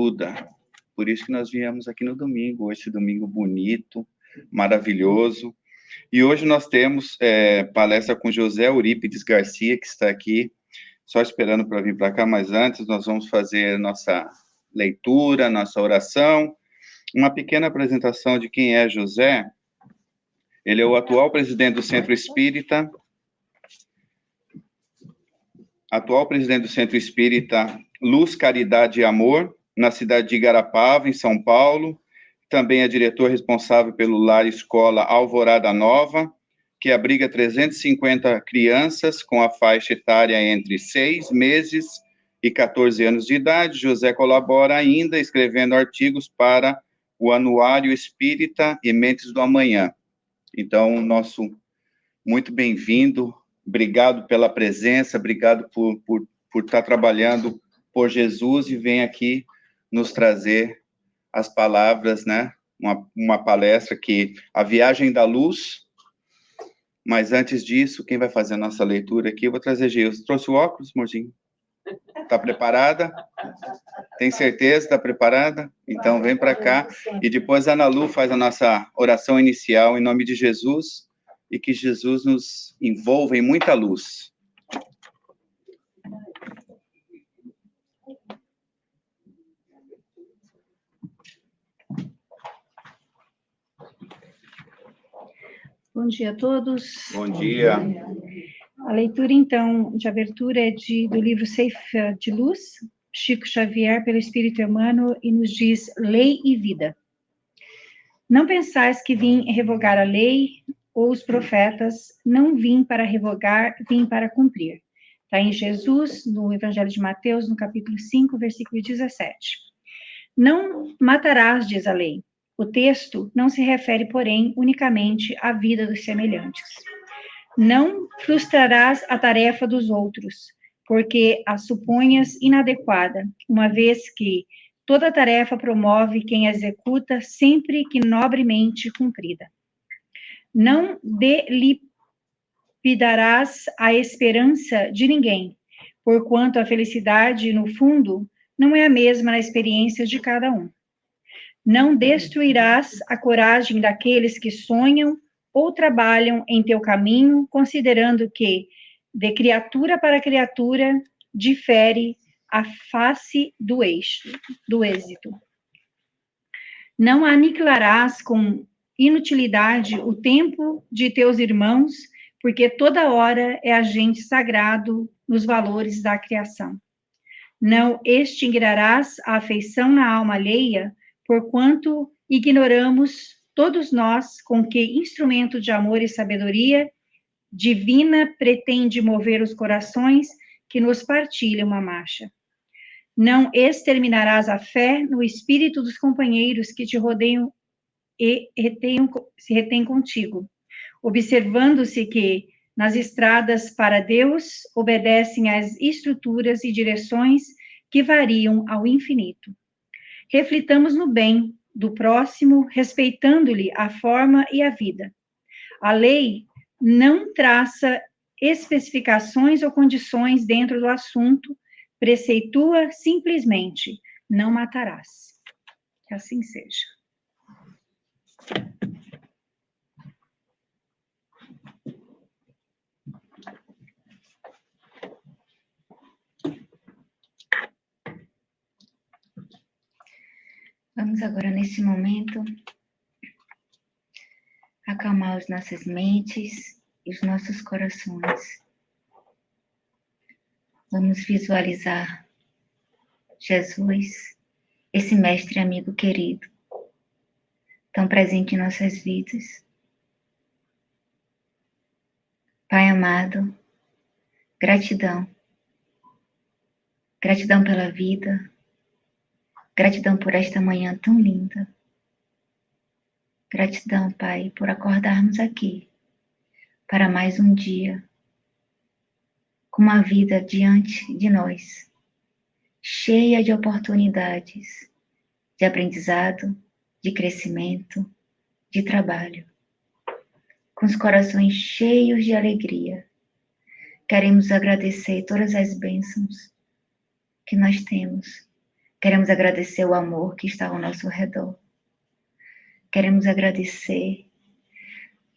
ajuda. Por isso que nós viemos aqui no domingo, esse domingo bonito, maravilhoso. E hoje nós temos palestra com José Eurípides Garcia, que está aqui, só esperando para vir para cá, mas antes nós vamos fazer nossa leitura, nossa oração, uma pequena apresentação de quem é José. Ele é o atual presidente do Centro Espírita, Luz, Caridade e Amor, na cidade de Igarapava, em São Paulo. Também é diretor responsável pelo Lar Escola Alvorada Nova, que abriga 350 crianças com a faixa etária entre 6 meses e 14 anos de idade. José colabora ainda escrevendo artigos para o Anuário Espírita e Mentes do Amanhã. Então, nosso muito bem-vindo, obrigado pela presença, obrigado por estar trabalhando por Jesus e vem aqui nos trazer as palavras, né? Uma palestra que a Viagem da Luz. Mas antes disso, quem vai fazer a nossa leitura aqui? Eu vou trazer Gilson. Trouxe o óculos, amorzinho? Tá preparada? Tem certeza? Tá preparada? Então vem para cá. E depois a Ana Lu faz a nossa oração inicial em nome de Jesus e que Jesus nos envolva em muita luz. Bom dia a todos. Bom dia. A leitura, então, de abertura é do livro Ceifa de Luz, Chico Xavier, pelo Espírito Emmanuel, e nos diz: Lei e vida. Não pensais que vim revogar a lei ou os profetas, não vim para revogar, vim para cumprir. Está em Jesus, no Evangelho de Mateus, no capítulo 5, versículo 17. Não matarás, diz a lei. O texto não se refere, porém, unicamente à vida dos semelhantes. Não frustrarás a tarefa dos outros, porque a suponhas inadequada, uma vez que toda tarefa promove quem a executa sempre que nobremente cumprida. Não delipidarás a esperança de ninguém, porquanto a felicidade, no fundo, não é a mesma na experiência de cada um. Não destruirás a coragem daqueles que sonham ou trabalham em teu caminho, considerando que, de criatura para criatura, difere a face do êxito. Não aniquilarás com inutilidade o tempo de teus irmãos, porque toda hora é agente sagrado nos valores da criação. Não extinguirás a afeição na alma alheia, porquanto ignoramos, todos nós, com que instrumento de amor e sabedoria divina pretende mover os corações que nos partilham a marcha. Não exterminarás a fé no espírito dos companheiros que te rodeiam e se retêm contigo, observando-se que, nas estradas para Deus, obedecem às estruturas e direções que variam ao infinito. Reflitamos no bem do próximo, respeitando-lhe a forma e a vida. A lei não traça especificações ou condições dentro do assunto, preceitua simplesmente: não matarás. Que assim seja. Vamos agora, nesse momento, acalmar as nossas mentes e os nossos corações. Vamos visualizar Jesus, esse mestre amigo querido, tão presente em nossas vidas. Pai amado, gratidão. Gratidão pela vida. Gratidão por esta manhã tão linda. Gratidão, Pai, por acordarmos aqui para mais um dia, com uma vida diante de nós, cheia de oportunidades, de aprendizado, de crescimento, de trabalho. Com os corações cheios de alegria, queremos agradecer todas as bênçãos que nós temos Queremos agradecer o amor que está ao nosso redor. Queremos agradecer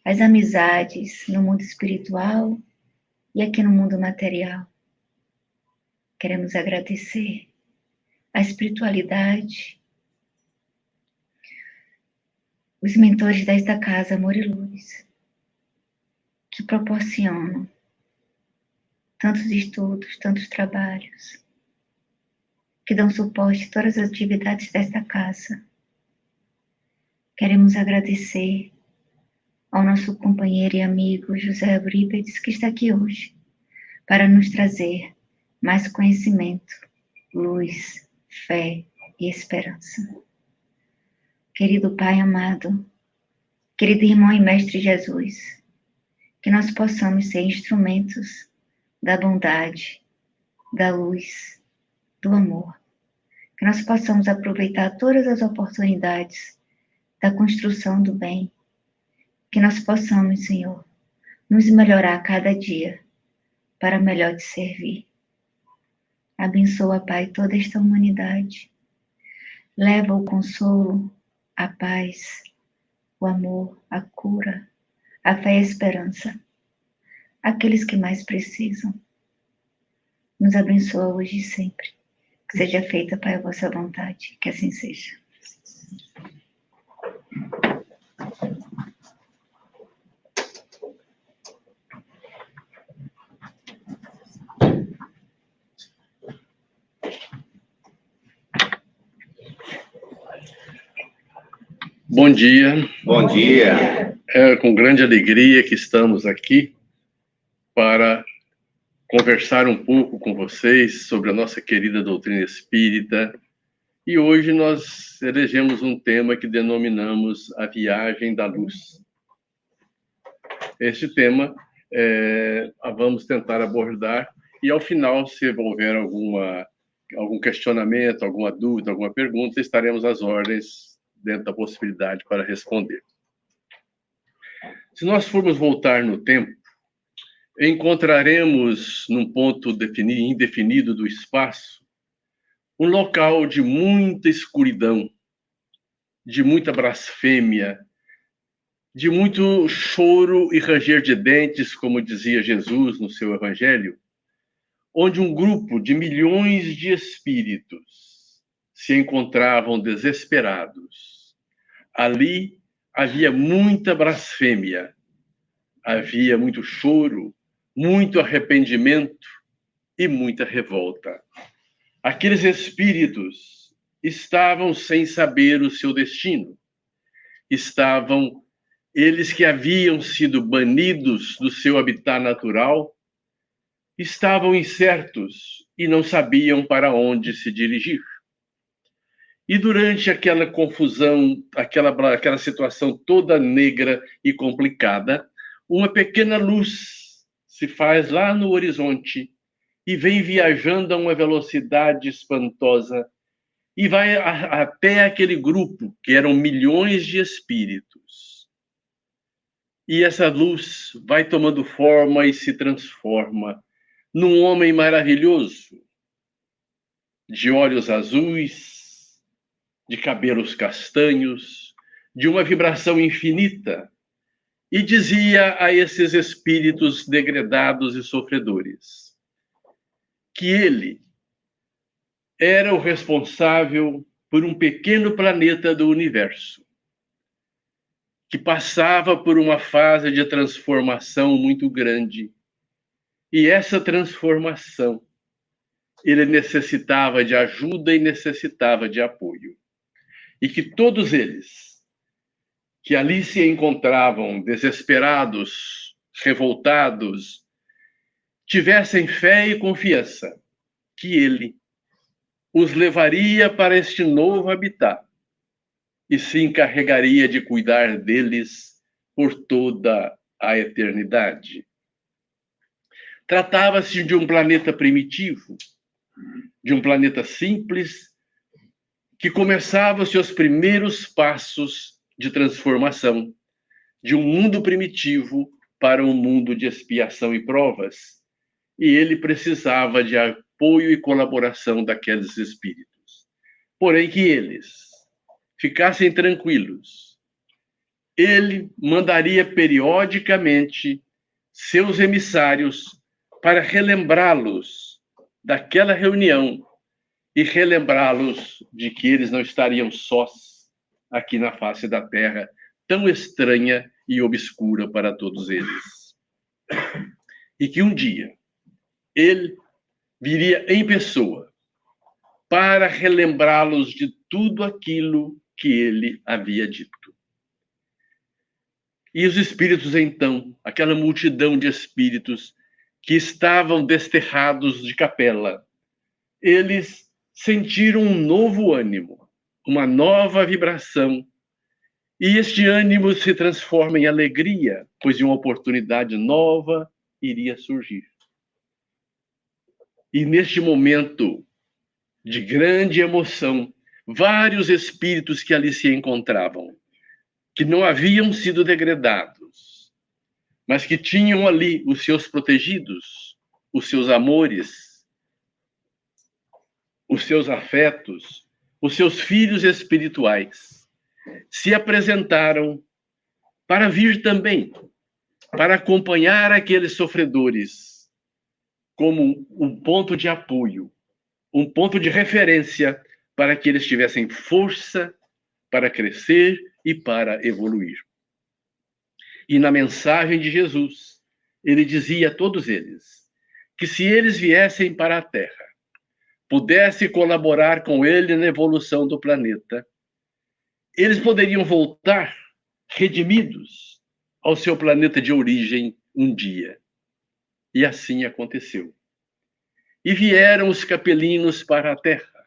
as amizades no mundo espiritual e aqui no mundo material. Queremos agradecer a espiritualidade, os mentores desta casa, Amor e Luz, que proporcionam tantos estudos, tantos trabalhos, que dão suporte a todas as atividades desta casa. Queremos agradecer ao nosso companheiro e amigo José Eurípides, que está aqui hoje, para nos trazer mais conhecimento, luz, fé e esperança. Querido Pai amado, querido irmão e mestre Jesus, que nós possamos ser instrumentos da bondade, da luz, do amor. Que nós possamos aproveitar todas as oportunidades da construção do bem. Que nós possamos, Senhor, nos melhorar a cada dia para melhor te servir. Abençoa, Pai, toda esta humanidade. Leva o consolo, a paz, o amor, a cura, a fé e a esperança àqueles que mais precisam. Nos abençoa hoje e sempre. Que seja feita, Pai, a vossa vontade. Que assim seja. Bom dia. Bom dia. É com grande alegria que estamos aqui para conversar um pouco com vocês sobre a nossa querida doutrina espírita. E hoje nós elegemos um tema que denominamos a viagem da luz. Este tema vamos tentar abordar e, ao final, se houver algum questionamento, alguma dúvida, alguma pergunta, estaremos às ordens dentro da possibilidade para responder. Se nós formos voltar no tempo, encontraremos num ponto indefinido do espaço um local de muita escuridão, de muita blasfêmia, de muito choro e ranger de dentes, como dizia Jesus no seu evangelho, onde um grupo de milhões de espíritos se encontravam desesperados. Ali havia muita blasfêmia, havia muito choro, muito arrependimento e muita revolta. Aqueles espíritos estavam sem saber o seu destino. Estavam eles que haviam sido banidos do seu habitat natural, estavam incertos e não sabiam para onde se dirigir. E durante aquela confusão, aquela situação toda negra e complicada, uma pequena luz se faz lá no horizonte e vem viajando a uma velocidade espantosa e vai até aquele grupo, que eram milhões de espíritos. E essa luz vai tomando forma e se transforma num homem maravilhoso, de olhos azuis, de cabelos castanhos, de uma vibração infinita, e dizia a esses espíritos degredados e sofredores que ele era o responsável por um pequeno planeta do universo, que passava por uma fase de transformação muito grande. E essa transformação, ele necessitava de ajuda e necessitava de apoio. E que todos eles, que ali se encontravam desesperados, revoltados, tivessem fé e confiança que ele os levaria para este novo habitat e se encarregaria de cuidar deles por toda a eternidade. Tratava-se de um planeta primitivo, de um planeta simples, que começava seus primeiros passos de transformação de um mundo primitivo para um mundo de expiação e provas. E ele precisava de apoio e colaboração daqueles espíritos. porém que eles ficassem tranquilos. Ele mandaria periodicamente seus emissários para relembrá-los daquela reunião e relembrá-los de que eles não estariam sós aqui na face da terra, tão estranha e obscura para todos eles. E que um dia ele viria em pessoa para relembrá-los de tudo aquilo que ele havia dito. E os espíritos, então, aquela multidão de espíritos que estavam desterrados de capela, eles sentiram um novo ânimo, uma nova vibração, e este ânimo se transforma em alegria, pois uma oportunidade nova iria surgir. E neste momento de grande emoção, vários espíritos que ali se encontravam, que não haviam sido degradados, mas que tinham ali os seus protegidos, os seus amores, os seus afetos, os seus filhos espirituais, se apresentaram para vir também, para acompanhar aqueles sofredores como um ponto de apoio, um ponto de referência para que eles tivessem força para crescer e para evoluir. E na mensagem de Jesus, ele dizia a todos eles que se eles viessem para a Terra, pudessem colaborar com ele na evolução do planeta, eles poderiam voltar redimidos ao seu planeta de origem um dia. E assim aconteceu. E vieram os capelinos para a Terra.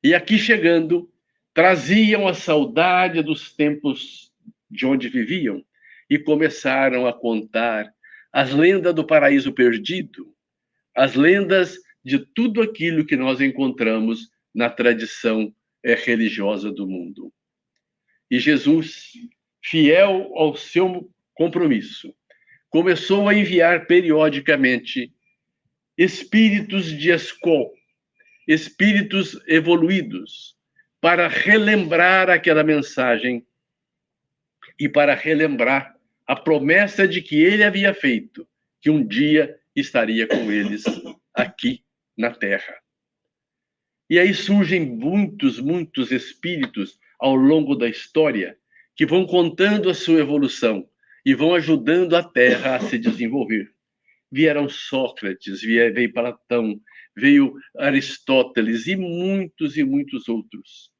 E aqui chegando, traziam a saudade dos tempos de onde viviam e começaram a contar as lendas do paraíso perdido, as lendas de tudo aquilo que nós encontramos na tradição religiosa do mundo. E Jesus, fiel ao seu compromisso, começou a enviar periodicamente espíritos de escola, espíritos evoluídos, para relembrar aquela mensagem e para relembrar a promessa de que ele havia feito, que um dia estaria com eles aqui na Terra. E aí surgem muitos espíritos ao longo da história que vão contando a sua evolução e vão ajudando a Terra a se desenvolver. Vieram Sócrates, veio Platão, veio Aristóteles e muitos outros,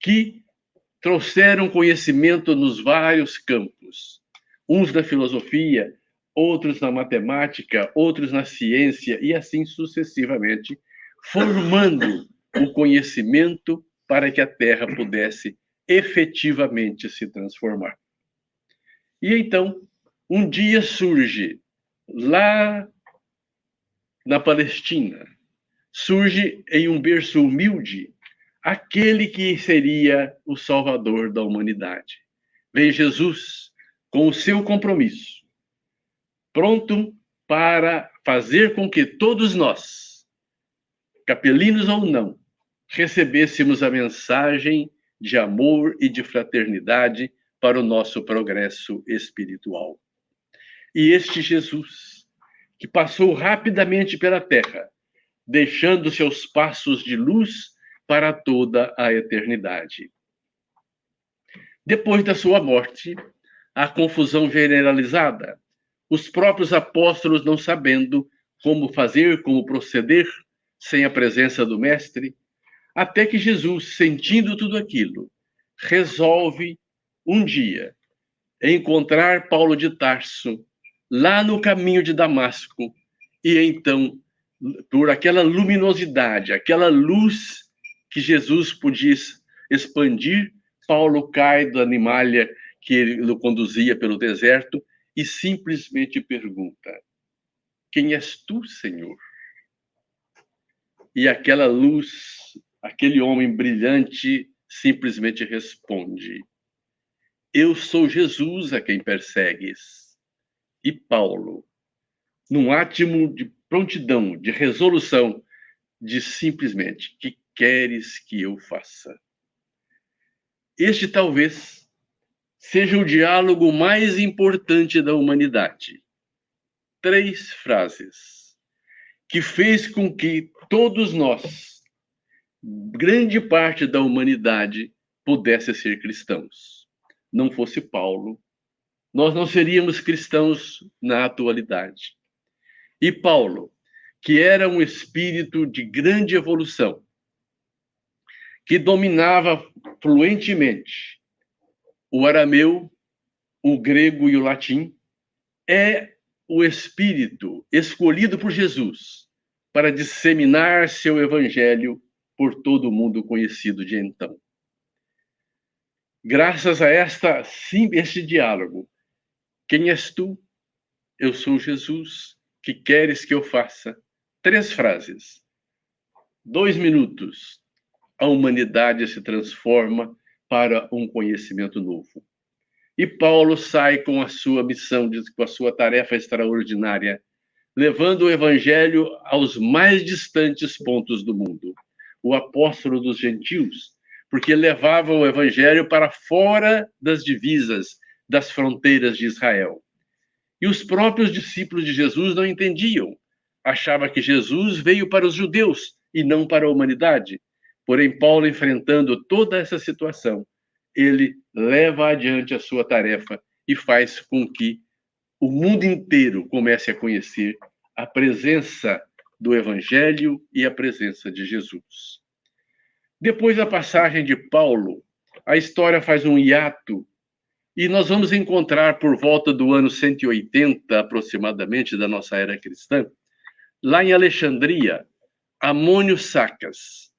que trouxeram conhecimento nos vários campos, uns na filosofia, outros na matemática, outros na ciência, e assim sucessivamente, formando o conhecimento para que a Terra pudesse efetivamente se transformar. E então, um dia surge, lá na Palestina, surge em um berço humilde, aquele que seria o Salvador da humanidade. Vem Jesus com o seu compromisso, pronto para fazer com que todos nós, capelinos ou não, recebêssemos a mensagem de amor e de fraternidade para o nosso progresso espiritual. E este Jesus, que passou rapidamente pela terra, deixando seus passos de luz para toda a eternidade. Depois da sua morte, a confusão generalizada, os próprios apóstolos não sabendo como fazer, como proceder, sem a presença do Mestre, até que Jesus, sentindo tudo aquilo, resolve um dia encontrar Paulo de Tarso lá no caminho de Damasco, e então, por aquela luminosidade, aquela luz que Jesus podia expandir, Paulo cai da animalha que ele o conduzia pelo deserto e simplesmente pergunta: quem és tu, Senhor? E aquela luz, aquele homem brilhante, simplesmente responde: eu sou Jesus a quem persegues. E Paulo, num átimo de prontidão, de resolução, diz simplesmente que queres que eu faça? Este talvez seja o diálogo mais importante da humanidade. 3 frases que fez com que todos nós, grande parte da humanidade, pudesse ser cristãos. Não fosse Paulo, nós não seríamos cristãos na atualidade. E Paulo, que era um espírito de grande evolução, que dominava fluentemente o arameu, o grego e o latim, é o espírito escolhido por Jesus para disseminar seu evangelho por todo o mundo conhecido de então. Graças a este diálogo, quem és tu? Eu sou Jesus. Que queres que eu faça? 3 frases. 2 minutos. A humanidade se transforma para um conhecimento novo. E Paulo sai com a sua missão, com a sua tarefa extraordinária, levando o evangelho aos mais distantes pontos do mundo. O apóstolo dos gentios, porque levava o evangelho para fora das divisas, das fronteiras de Israel. E os próprios discípulos de Jesus não entendiam. Achavam que Jesus veio para os judeus e não para a humanidade. Porém, Paulo, enfrentando toda essa situação, ele leva adiante a sua tarefa e faz com que o mundo inteiro comece a conhecer a presença do Evangelho e a presença de Jesus. Depois da passagem de Paulo, a história faz um hiato e nós vamos encontrar por volta do ano 180, aproximadamente, da nossa era cristã, lá em Alexandria, Amônio Sacas,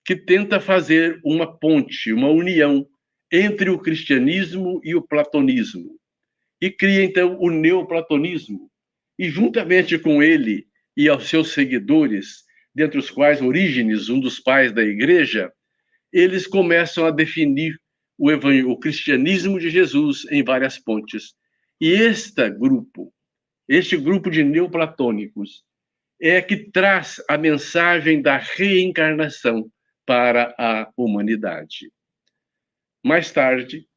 que tenta fazer uma ponte, uma união entre o cristianismo e o platonismo. E cria, então, o neoplatonismo. E, juntamente com ele e aos seus seguidores, dentre os quais Orígenes, um dos pais da igreja, eles começam a definir o cristianismo de Jesus em várias pontes. E este grupo de neoplatônicos, é que traz a mensagem da reencarnação para a humanidade. Mais tarde,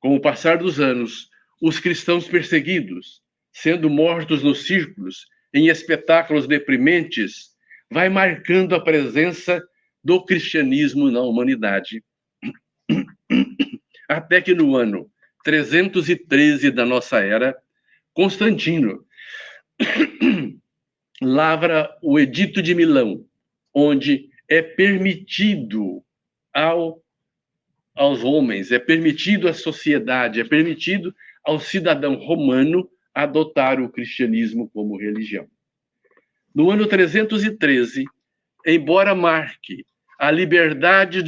com o passar dos anos, os cristãos perseguidos, sendo mortos nos círculos, em espetáculos deprimentes, vai marcando a presença do cristianismo na humanidade. Até que no ano 313 da nossa era, Constantino lavra o Edito de Milão, onde é permitido aos homens, é permitido à sociedade, é permitido ao cidadão romano adotar o cristianismo como religião. No ano 313, embora marque a liberdade,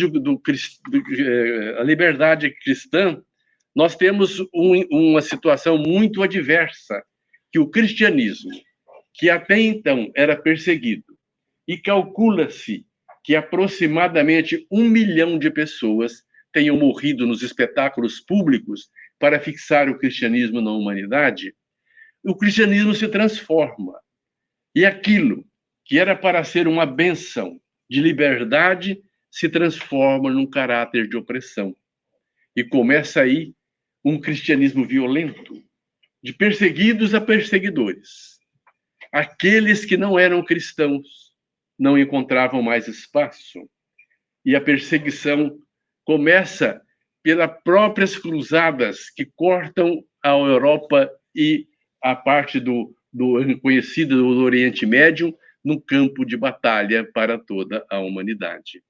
a liberdade cristã, nós temos uma situação muito adversa, que o cristianismo, que até então era perseguido, e calcula-se que aproximadamente 1 milhão de pessoas tenham morrido nos espetáculos públicos para fixar o cristianismo na humanidade, o cristianismo se transforma. E aquilo que era para ser uma bênção de liberdade se transforma num caráter de opressão. E começa aí um cristianismo violento, de perseguidos a perseguidores. Aqueles que não eram cristãos não encontravam mais espaço. E a perseguição começa pelas próprias cruzadas que cortam a Europa e a parte do conhecido do Oriente Médio no campo de batalha para toda a humanidade.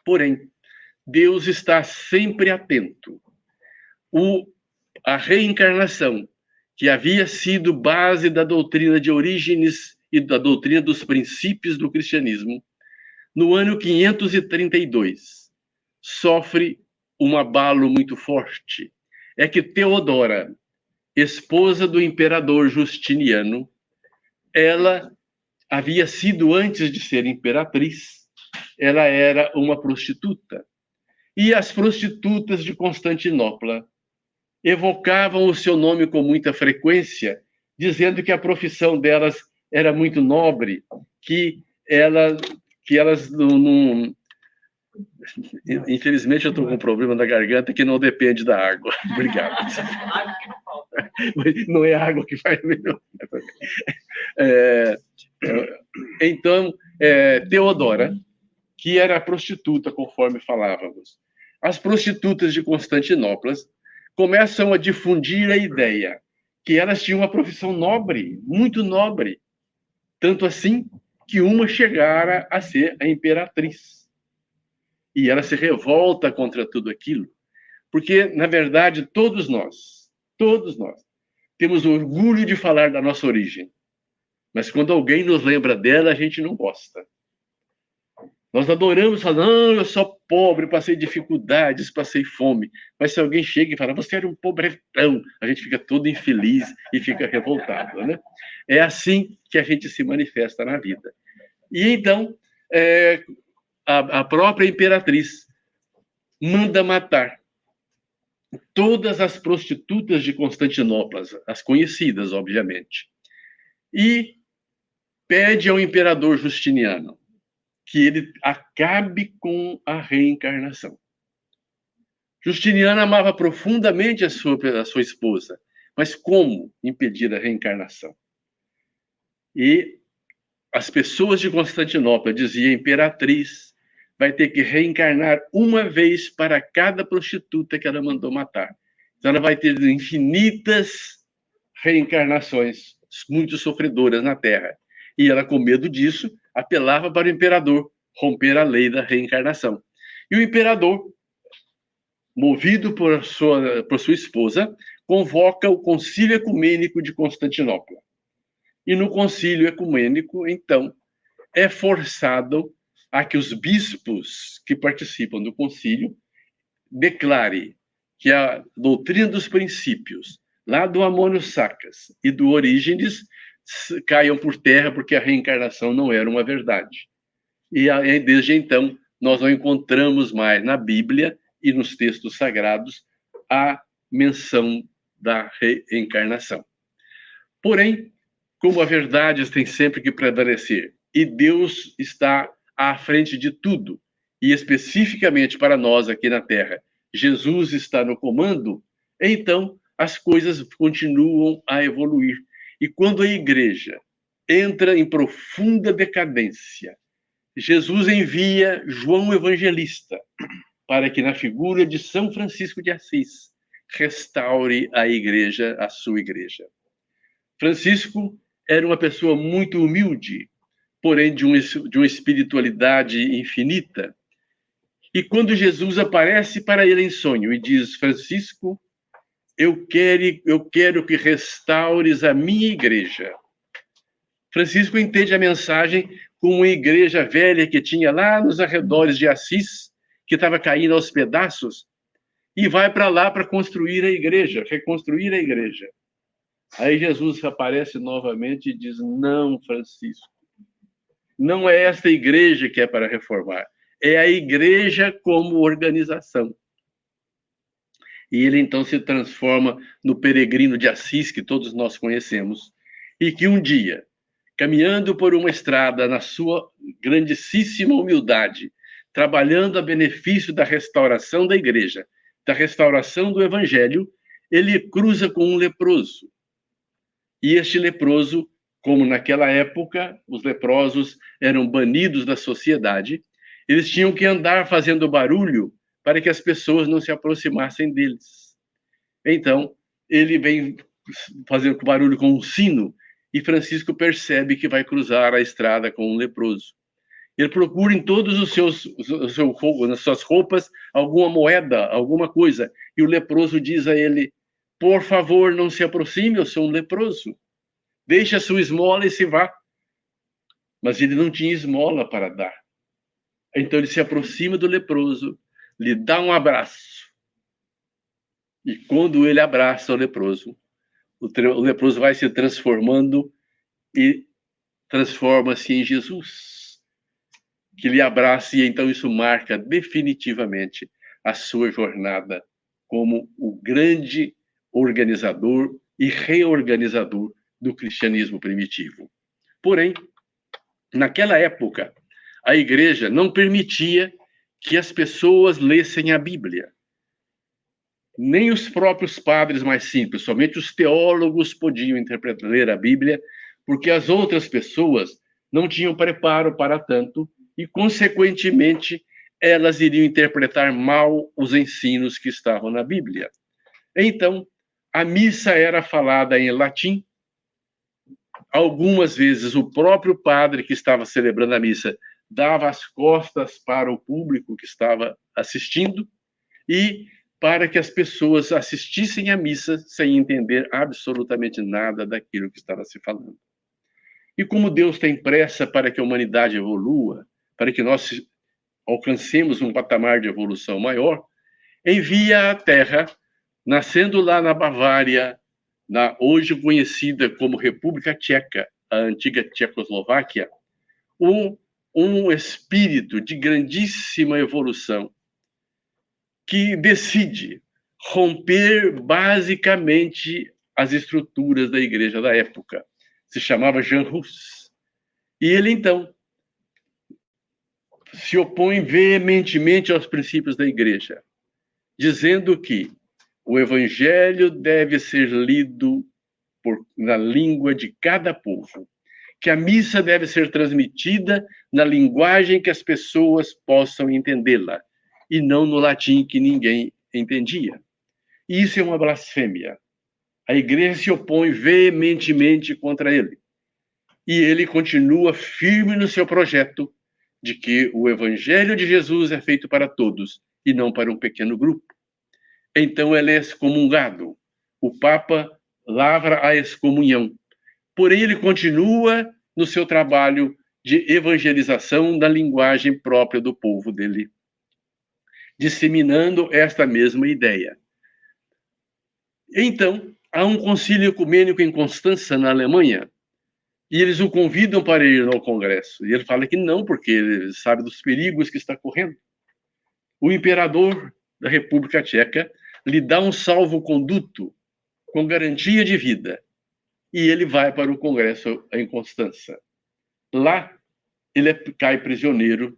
Porém, Deus está sempre atento. A reencarnação, que havia sido base da doutrina de Orígenes e da doutrina dos princípios do cristianismo, no ano 532, sofre um abalo muito forte. É que Teodora, esposa do imperador Justiniano, ela havia sido, antes de ser imperatriz, ela era uma prostituta. E as prostitutas de Constantinopla evocavam o seu nome com muita frequência, dizendo que a profissão delas era muito nobre, que ela que elas não... Infelizmente, eu estou com um problema na garganta que não depende da água. Obrigado. Não é a água que faz melhor. Então, Teodora, que era prostituta, conforme falávamos. As prostitutas de Constantinopla começam a difundir a ideia que elas tinham uma profissão nobre, muito nobre. Tanto assim que uma chegara a ser a imperatriz. E ela se revolta contra tudo aquilo, porque, na verdade, todos nós, temos orgulho de falar da nossa origem. Mas quando alguém nos lembra dela, a gente não gosta. Nós adoramos falar, não, eu sou pobre, passei dificuldades, passei fome. Mas se alguém chega e fala, você era um pobretão, a gente fica todo infeliz e fica revoltado, né? É assim que a gente se manifesta na vida. E então, a própria imperatriz manda matar todas as prostitutas de Constantinopla, as conhecidas, obviamente. E pede ao imperador Justiniano que ele acabe com a reencarnação. Justiniano amava profundamente a sua esposa, mas como impedir a reencarnação? E as pessoas de Constantinopla diziam, imperatriz vai ter que reencarnar uma vez para cada prostituta que ela mandou matar. Então ela vai ter infinitas reencarnações, muito sofredoras na Terra. E ela, com medo disso, apelava para o imperador romper a lei da reencarnação. E o imperador, movido por sua esposa, convoca o Concílio Ecumênico de Constantinopla. E no Concílio Ecumênico, então, é forçado a que os bispos que participam do concílio declarem que a doutrina dos princípios, lá do Amônio Sacas e do Orígenes, caiam por terra porque a reencarnação não era uma verdade. E desde então, nós não encontramos mais na Bíblia e nos textos sagrados a menção da reencarnação. Porém, como a verdade tem sempre que prevalecer, e Deus está à frente de tudo, e especificamente para nós aqui na Terra, Jesus está no comando, então as coisas continuam a evoluir. E quando a igreja entra em profunda decadência, Jesus envia João Evangelista para que, na figura de São Francisco de Assis, restaure a igreja, a sua igreja. Francisco era uma pessoa muito humilde, porém de uma espiritualidade infinita. E quando Jesus aparece para ele em sonho e diz, Francisco, eu quero que restaures a minha igreja. Francisco entende a mensagem como uma igreja velha que tinha lá nos arredores de Assis, que estava caindo aos pedaços, e vai para lá para construir a igreja, reconstruir a igreja. Aí Jesus aparece novamente e diz, não, Francisco, não é esta igreja que é para reformar, é a igreja como organização. E ele então se transforma no peregrino de Assis, que todos nós conhecemos, e que um dia, caminhando por uma estrada na sua grandíssima humildade, trabalhando a benefício da restauração da igreja, da restauração do evangelho, ele cruza com um leproso. E este leproso, como naquela época os leprosos eram banidos da sociedade, eles tinham que andar fazendo barulho para que as pessoas não se aproximassem deles. Então, ele vem fazendo barulho com um sino, e Francisco percebe que vai cruzar a estrada com um leproso. Ele procura em todos nas suas roupas alguma moeda, alguma coisa, e o leproso diz a ele, por favor, não se aproxime, eu sou um leproso. Deixe a sua esmola e se vá. Mas ele não tinha esmola para dar. Então ele se aproxima do leproso, lhe dá um abraço. E quando ele abraça o leproso vai se transformando e transforma-se em Jesus, que lhe abraça, e então isso marca definitivamente a sua jornada como o grande organizador e reorganizador do cristianismo primitivo. Porém, naquela época, a igreja não permitia que as pessoas lessem a Bíblia. Nem os próprios padres mais simples, somente os teólogos podiam ler a Bíblia, porque as outras pessoas não tinham preparo para tanto e, consequentemente, elas iriam interpretar mal os ensinos que estavam na Bíblia. Então, a missa era falada em latim. Algumas vezes, o próprio padre que estava celebrando a missa dava as costas para o público que estava assistindo e para que as pessoas assistissem à missa sem entender absolutamente nada daquilo que estava se falando. E como Deus tem pressa para que a humanidade evolua, para que nós alcancemos um patamar de evolução maior, envia à Terra, nascendo lá na Bavária, na hoje conhecida como República Tcheca, a antiga Tchecoslováquia, um espírito de grandíssima evolução que decide romper basicamente as estruturas da igreja da época. Se chamava Jean Hus. E ele, então, se opõe veementemente aos princípios da igreja, dizendo que o evangelho deve ser lido na língua de cada povo, que a missa deve ser transmitida na linguagem que as pessoas possam entendê-la, e não no latim que ninguém entendia. E isso é uma blasfêmia. A igreja se opõe veementemente contra ele. E ele continua firme no seu projeto de que o evangelho de Jesus é feito para todos e não para um pequeno grupo. Então ele é excomungado. O Papa lavra a excomunhão. Porém, ele continua no seu trabalho de evangelização da linguagem própria do povo dele, disseminando esta mesma ideia. Então, há um concílio ecumênico em Constança, na Alemanha, e eles o convidam para ir ao congresso. E ele fala que não, porque ele sabe dos perigos que está correndo. O imperador da República Tcheca lhe dá um salvo-conduto com garantia de vida. E ele vai para o congresso em Constança. Lá, ele cai prisioneiro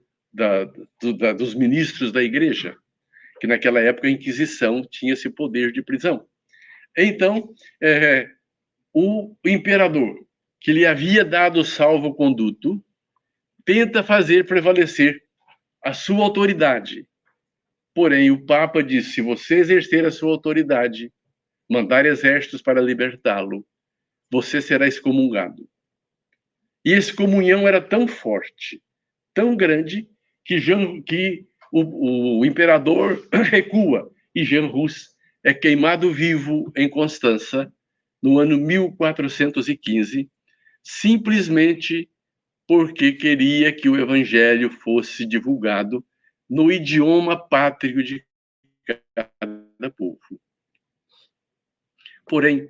dos ministros da igreja, que naquela época a Inquisição tinha esse poder de prisão. Então, o imperador, que lhe havia dado o salvo-conduto, tenta fazer prevalecer a sua autoridade. Porém, o Papa diz: se você exercer a sua autoridade, mandar exércitos para libertá-lo, você será excomungado. E a excomunhão era tão forte, tão grande, que o imperador recua. E Jean Hus é queimado vivo em Constança, no ano 1415, simplesmente porque queria que o evangelho fosse divulgado no idioma pátrio de cada povo. Porém,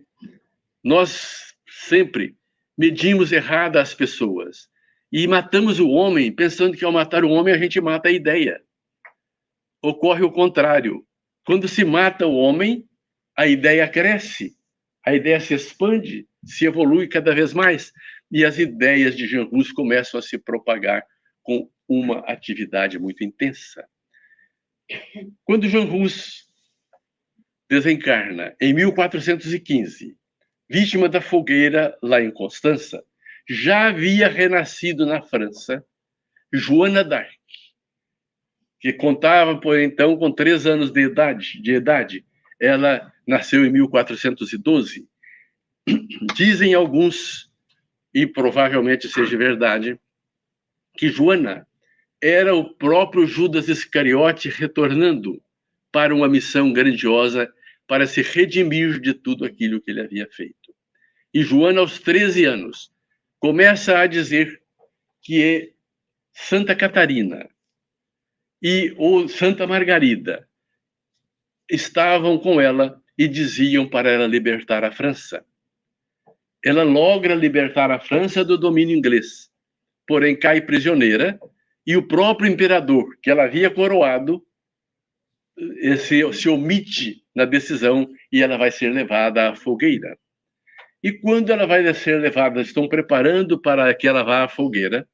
nós sempre medimos errado as pessoas e matamos o homem pensando que ao matar o homem a gente mata a ideia. Ocorre o contrário. Quando se mata o homem, a ideia cresce, a ideia se expande, se evolui cada vez mais e as ideias de Jean Hus começam a se propagar com uma atividade muito intensa. Quando Jean Hus desencarna em 1415, vítima da fogueira lá em Constança, já havia renascido na França Joana d'Arc, que contava, por então, com 3 anos de idade. Ela nasceu em 1412. Dizem alguns, e provavelmente seja verdade, que Joana era o próprio Judas Iscariote retornando para uma missão grandiosa para se redimir de tudo aquilo que ele havia feito. E Joana, aos 13 anos, começa a dizer que Santa Catarina e Santa Margarida estavam com ela e diziam para ela libertar a França. Ela logra libertar a França do domínio inglês, porém cai prisioneira e o próprio imperador, que ela havia coroado, se omite na decisão e ela vai ser levada à fogueira. E quando ela vai ser levada, estão preparando para que ela vá à fogueira,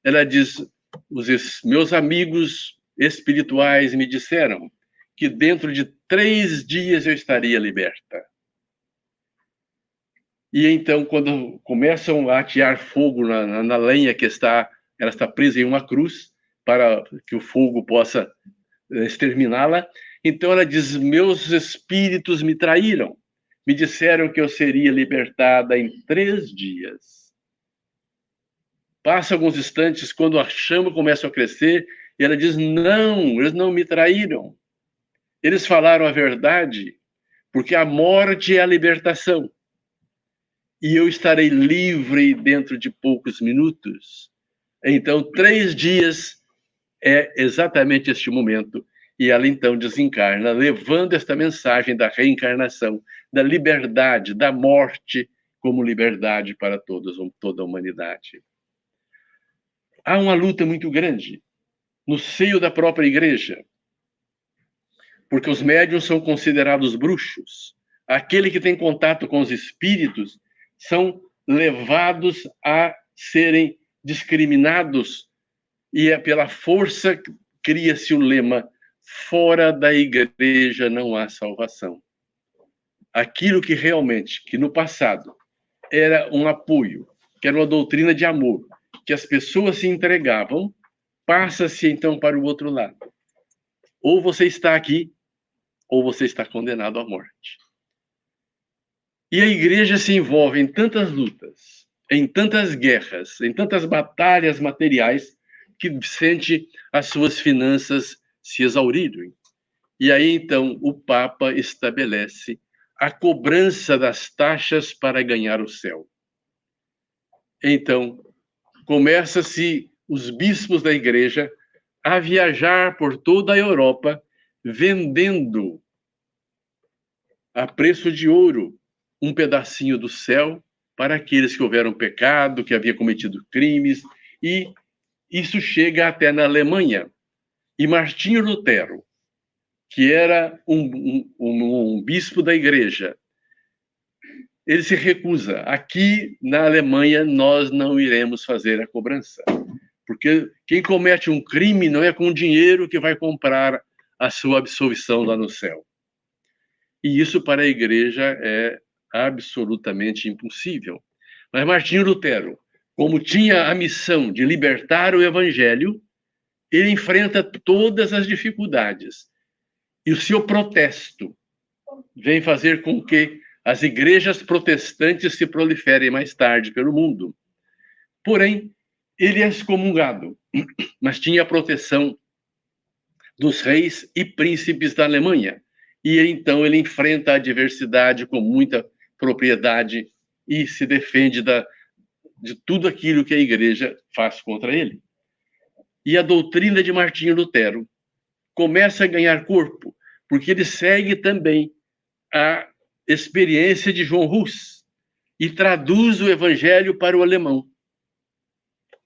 ela diz: meus amigos espirituais me disseram que dentro de 3 dias eu estaria liberta. E então, quando começam a atear fogo na lenha ela está presa em uma cruz, para que o fogo possa exterminá-la, então ela diz: meus espíritos me traíram, me disseram que eu seria libertada em 3 dias. Passa alguns instantes, quando a chama começa a crescer, e ela diz: não, eles não me traíram. Eles falaram a verdade, porque a morte é a libertação. E eu estarei livre dentro de poucos minutos. Então, 3 dias é exatamente este momento. E ela, então, desencarna, levando esta mensagem da reencarnação, da liberdade, da morte como liberdade para toda a humanidade. Há uma luta muito grande no seio da própria igreja, porque os médiuns são considerados bruxos. Aquele que tem contato com os espíritos são levados a serem discriminados, e pela força cria-se o lema: fora da igreja não há salvação. Aquilo que realmente, que no passado era um apoio, que era uma doutrina de amor, que as pessoas se entregavam, passa-se então para o outro lado. Ou você está aqui, ou você está condenado à morte. E a igreja se envolve em tantas lutas, em tantas guerras, em tantas batalhas materiais, que sente as suas finanças se exaurirem. E aí, então, o Papa estabelece a cobrança das taxas para ganhar o céu. Então, começa-se os bispos da igreja a viajar por toda a Europa, vendendo a preço de ouro um pedacinho do céu para aqueles que houveram pecado, que haviam cometido crimes, e isso chega até na Alemanha. E Martinho Lutero, que era um bispo da igreja, ele se recusa. Aqui na Alemanha nós não iremos fazer a cobrança, porque quem comete um crime não é com dinheiro que vai comprar a sua absolvição lá no céu. E isso para a igreja é absolutamente impossível. Mas Martinho Lutero, como tinha a missão de libertar o evangelho, ele enfrenta todas as dificuldades. E o seu protesto vem fazer com que as igrejas protestantes se proliferem mais tarde pelo mundo. Porém, ele é excomungado, mas tinha a proteção dos reis e príncipes da Alemanha. E então ele enfrenta a adversidade com muita propriedade e se defende de tudo aquilo que a igreja faz contra ele. E a doutrina de Martinho Lutero começa a ganhar corpo, porque ele segue também a experiência de João Hus e traduz o evangelho para o alemão.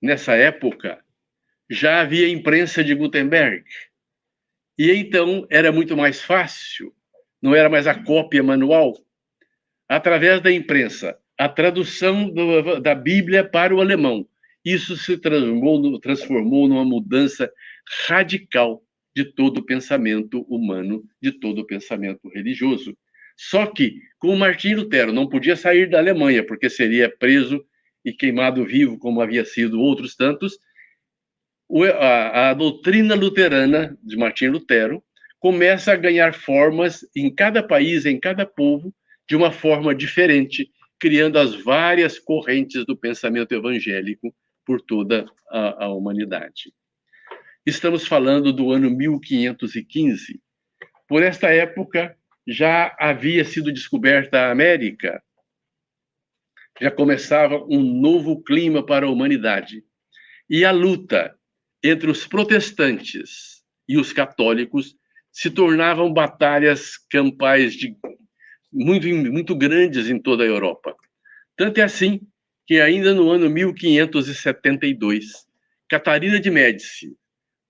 Nessa época, já havia imprensa de Gutenberg, e então era muito mais fácil, não era mais a cópia manual. Através da imprensa, a tradução da Bíblia para o alemão, isso se transformou numa mudança radical de todo o pensamento humano, de todo o pensamento religioso. Só que, como Martinho Lutero não podia sair da Alemanha, porque seria preso e queimado vivo, como havia sido outros tantos, a doutrina luterana de Martinho Lutero começa a ganhar formas em cada país, em cada povo, de uma forma diferente, criando as várias correntes do pensamento evangélico por toda a humanidade. Estamos falando do ano 1515. Por esta época, já havia sido descoberta a América, já começava um novo clima para a humanidade. E a luta entre os protestantes e os católicos se tornavam batalhas campais muito grandes em toda a Europa. Tanto é assim que ainda no ano 1572, Catarina de Médici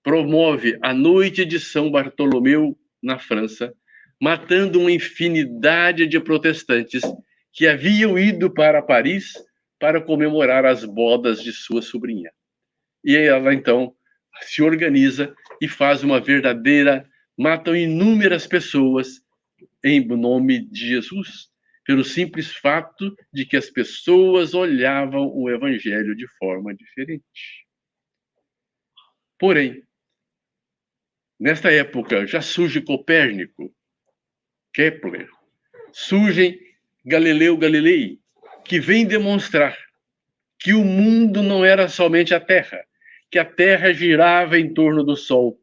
promove a Noite de São Bartolomeu na França, matando uma infinidade de protestantes que haviam ido para Paris para comemorar as bodas de sua sobrinha. E ela, então, se organiza e faz uma verdadeira, matam inúmeras pessoas em nome de Jesus, pelo simples fato de que as pessoas olhavam o evangelho de forma diferente. Porém, nesta época já surge Copérnico, Kepler, surgem Galileu Galilei, que vem demonstrar que o mundo não era somente a Terra, que a Terra girava em torno do Sol,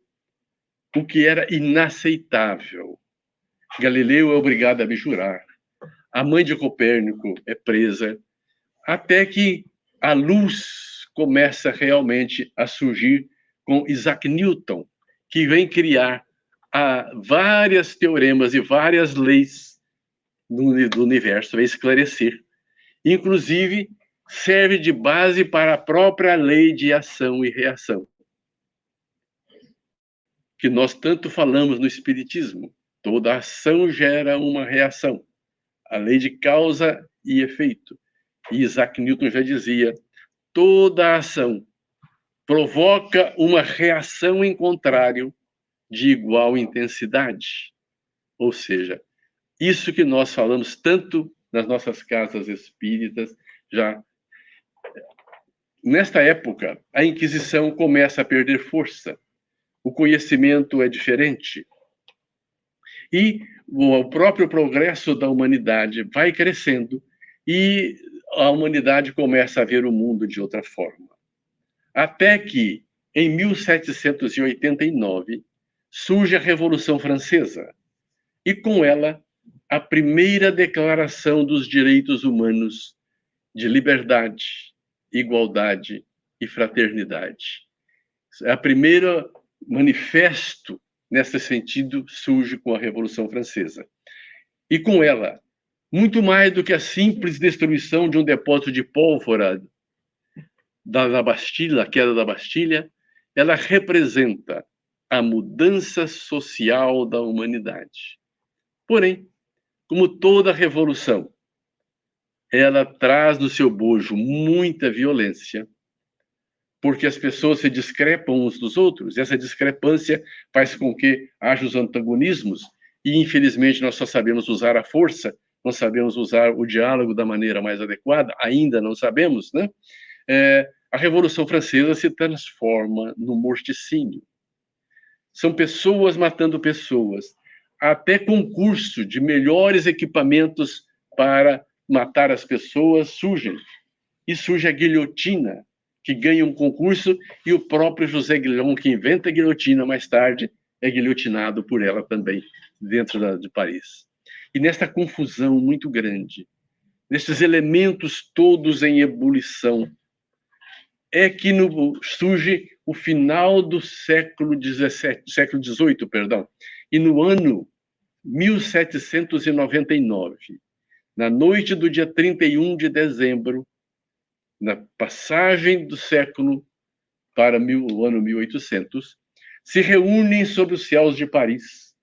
o que era inaceitável. Galileu é obrigado a abjurar. A mãe de Copérnico é presa, até que a luz começa realmente a surgir com Isaac Newton, que vem criar várias teoremas e várias leis do universo, vem esclarecer. Inclusive, serve de base para a própria lei de ação e reação, que nós tanto falamos no Espiritismo. Toda ação gera uma reação. A lei de causa e efeito. E Isaac Newton já dizia, toda ação provoca uma reação em contrário de igual intensidade. Ou seja, isso que nós falamos tanto nas nossas casas espíritas, já nesta época, a Inquisição começa a perder força. O conhecimento é diferente. E o próprio progresso da humanidade vai crescendo e a humanidade começa a ver o mundo de outra forma. Até que, em 1789, surge a Revolução Francesa e, com ela, a primeira declaração dos direitos humanos de liberdade, igualdade e fraternidade. A primeira manifesto nesse sentido surge com a Revolução Francesa. E com ela, muito mais do que a simples destruição de um depósito de pólvora da Bastilha, a queda da Bastilha, ela representa a mudança social da humanidade. Porém, como toda revolução, ela traz no seu bojo muita violência, porque as pessoas se discrepam uns dos outros, e essa discrepância faz com que haja os antagonismos, e infelizmente nós só sabemos usar a força, não sabemos usar o diálogo da maneira mais adequada, ainda não sabemos, né? A Revolução Francesa se transforma no morticínio. São pessoas matando pessoas, até concurso de melhores equipamentos para matar as pessoas surgem. E surge a guilhotina, que ganha um concurso, e o próprio José Guilhom, que inventa a guilhotina mais tarde, é guilhotinado por ela também, dentro de Paris. E nesta confusão muito grande, nesses elementos todos em ebulição, é que surge o final do século XVIII, perdão, e no ano 1799, na noite do dia 31 de dezembro, na passagem do século para o ano 1800, se reúnem sobre os céus de Paris,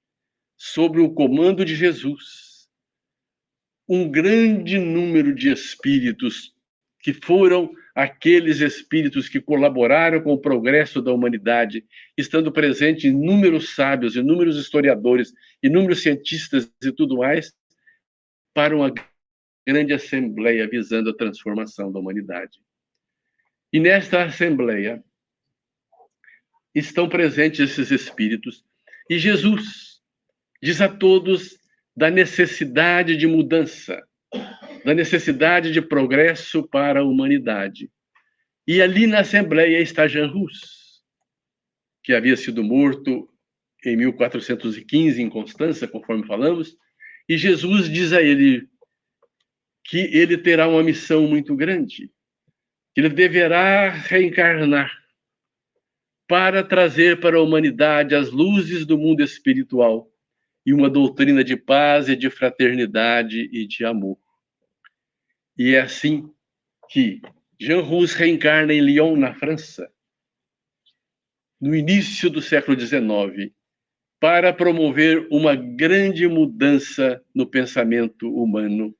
sob o comando de Jesus, um grande número de espíritos que foram aqueles espíritos que colaboraram com o progresso da humanidade, estando presente inúmeros sábios, inúmeros historiadores, inúmeros cientistas e tudo mais, para uma grande assembleia visando a transformação da humanidade. E nesta assembleia estão presentes esses espíritos, e Jesus diz a todos da necessidade de mudança, da necessidade de progresso para a humanidade. E ali na assembleia está Jean Rus, que havia sido morto em 1415 em Constança, conforme falamos, e Jesus diz a ele que ele terá uma missão muito grande, que ele deverá reencarnar para trazer para a humanidade as luzes do mundo espiritual e uma doutrina de paz e de fraternidade e de amor. E é assim que Jean Rus reencarna em Lyon, na França, no início do século XIX, para promover uma grande mudança no pensamento humano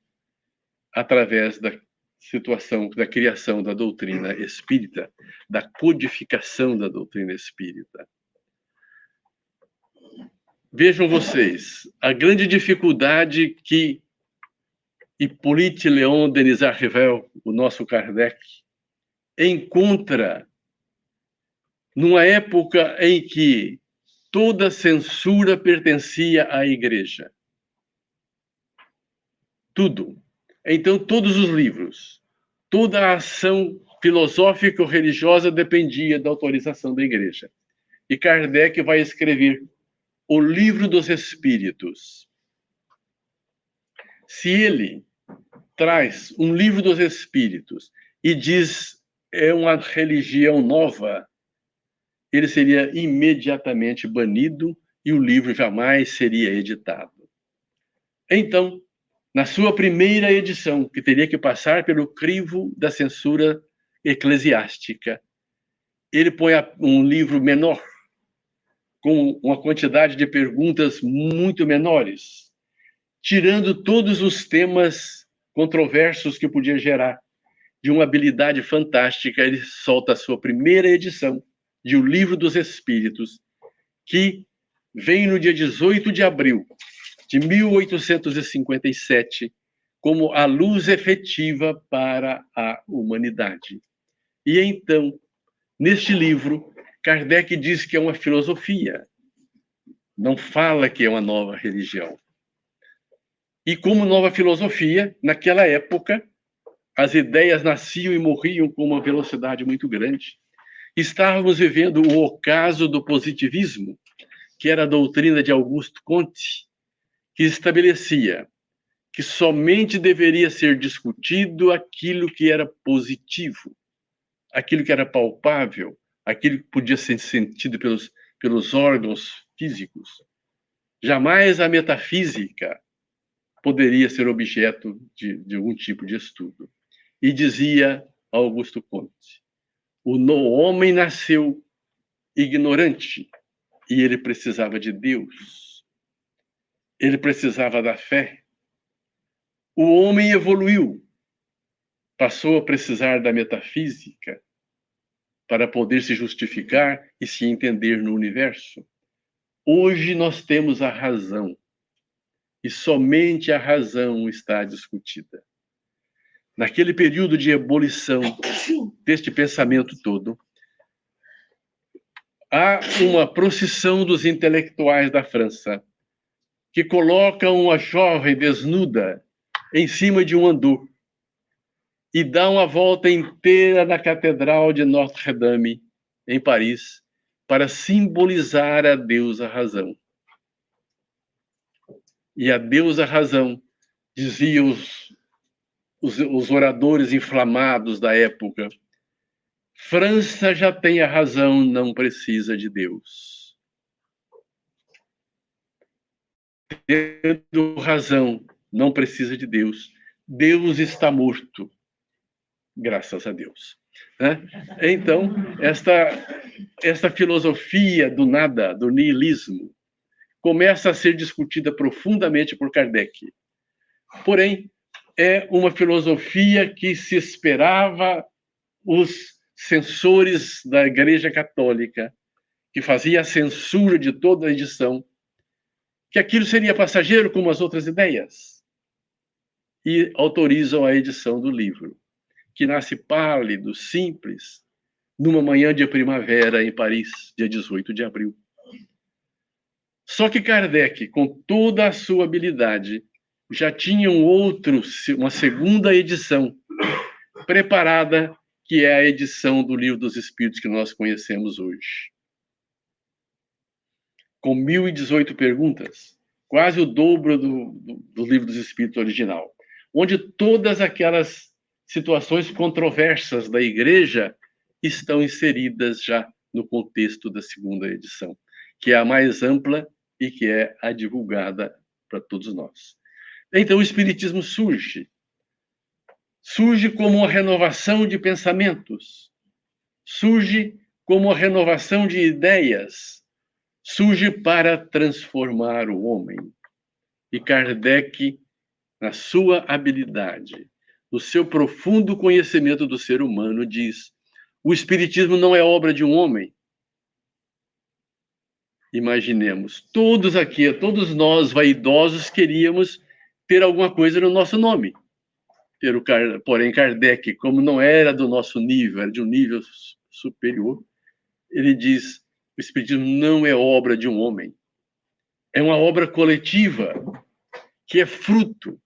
através da situação da criação da doutrina espírita, da codificação da doutrina espírita. Vejam vocês, a grande dificuldade que Hippolyte Léon Denis Arrivel, o nosso Kardec, encontra numa época em que toda censura pertencia à Igreja. Tudo. Então, todos os livros, toda a ação filosófica ou religiosa dependia da autorização da Igreja. E Kardec vai escrever o Livro dos Espíritos. Se ele traz um Livro dos Espíritos e diz é uma religião nova, ele seria imediatamente banido e o livro jamais seria editado. Então, na sua primeira edição, que teria que passar pelo crivo da censura eclesiástica, ele põe um livro menor, com uma quantidade de perguntas muito menores, tirando todos os temas controversos que podia gerar. De uma habilidade fantástica, ele solta a sua primeira edição de O Livro dos Espíritos, que vem no dia 18 de abril de 1857, como a luz efetiva para a humanidade. E então, neste livro, Kardec diz que é uma filosofia, não fala que é uma nova religião. E como nova filosofia, naquela época, as ideias nasciam e morriam com uma velocidade muito grande. Estávamos vivendo o ocaso do positivismo, que era a doutrina de Auguste Comte, que estabelecia que somente deveria ser discutido aquilo que era positivo, aquilo que era palpável, aquilo que podia ser sentido pelos órgãos físicos. Jamais a metafísica poderia ser objeto de algum tipo de estudo. E dizia Auguste Comte, o homem nasceu ignorante e ele precisava de Deus. Ele precisava da fé. O homem evoluiu, passou a precisar da metafísica para poder se justificar e se entender no universo. Hoje nós temos a razão e somente a razão está discutida. Naquele período de ebulição deste pensamento todo, há uma procissão dos intelectuais da França que colocam uma jovem desnuda em cima de um andu e dá uma volta inteira na Catedral de Notre-Dame, em Paris, para simbolizar a deusa razão. E a deusa razão, diziam os oradores inflamados da época, França já tem a razão, não precisa de Deus. Tendo razão, não precisa de Deus. Deus está morto, graças a Deus. Né? Então, esta filosofia do nada, do niilismo, começa a ser discutida profundamente por Kardec. Porém, é uma filosofia que se esperava os censores da Igreja Católica, que fazia a censura de toda a edição, que aquilo seria passageiro como as outras ideias, e autorizam a edição do livro, que nasce pálido, simples, numa manhã de primavera em Paris, dia 18 de abril. Só que Kardec, com toda a sua habilidade, já tinha uma segunda edição preparada, que é a edição do Livro dos Espíritos que nós conhecemos hoje. Com 1018 perguntas, quase o dobro do Livro dos Espíritos original, onde todas aquelas situações controversas da Igreja estão inseridas já no contexto da segunda edição, que é a mais ampla e que é a divulgada para todos nós. Então, o Espiritismo surge como uma renovação de pensamentos, surge como uma renovação de ideias, surge para transformar o homem. E Kardec, na sua habilidade, no seu profundo conhecimento do ser humano, diz: o Espiritismo não é obra de um homem. Imaginemos, todos aqui, todos nós vaidosos queríamos ter alguma coisa no nosso nome. Porém, Kardec, como não era do nosso nível, era de um nível superior, ele diz: o Espiritismo não é obra de um homem. É uma obra coletiva que é fruto